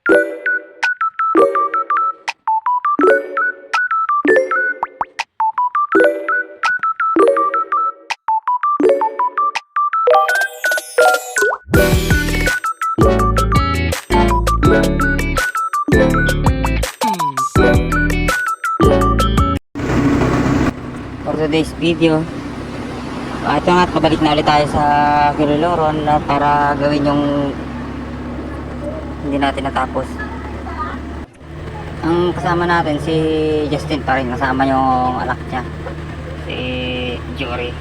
For today's video, ito nga, pabalik na ulit tayo sa Kiluloron para gawin yung hindi natin natapos. Ang kasama natin si Justin pa rin, kasama yung anak niya, si Jory.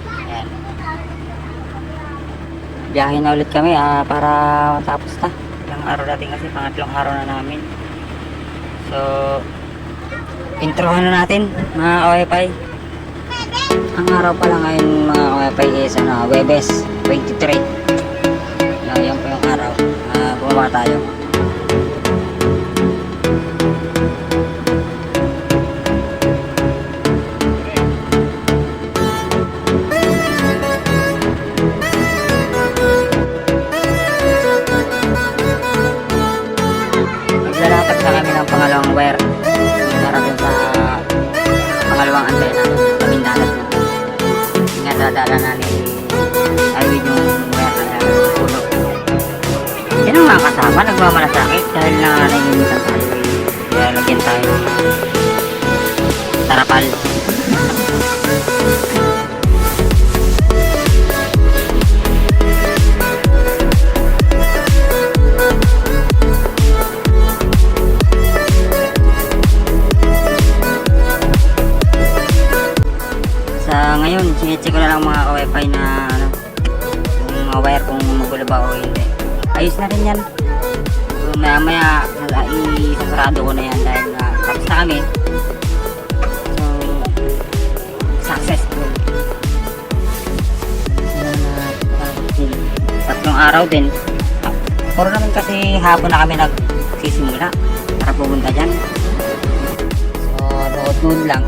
Ayan. Biyahe na ulit kami para matapos na. Ilang araw natin kasi, pangatlong araw na namin. So, introhan na natin mga OFI. Ang araw pala ngayon mga OFI is Webes 23. Yan po yung araw bumaba tayo. Naglalatag na kami ng pangalawang wire para dun sa pangalawang antena kaming dalat na nga dadala na ni Alwin yung wire na puno. Yan ang mga kasama, nagmamalasakit dahil na nainimitan tayo, kaya lagyan tayo ng tarapal. Ngayon, sinecheck ko na lang mga OFI na yung mga wire kung magulo ba o hindi. Ayos na rin yan. So, maya isasarado ko na yan dahil tapos na kami. So, successful. Tatlong araw din. Puro naman kasi hapon na kami nagsisimula para pupunta dyan. So, nood lang.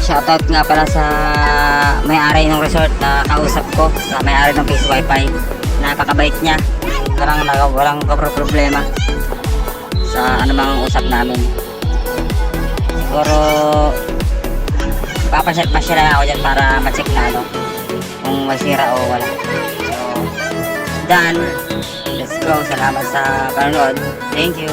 Shoutout nga pala sa may-ari ng resort na kausap ko, sa may-ari ng Face Wi-Fi. Napakabait niya, walang problema sa anumang usap namin. Siguro papasyal na ako dyan para ma-check na kung may sira o wala. So done, let's go. Salamat sa panonood. Thank you.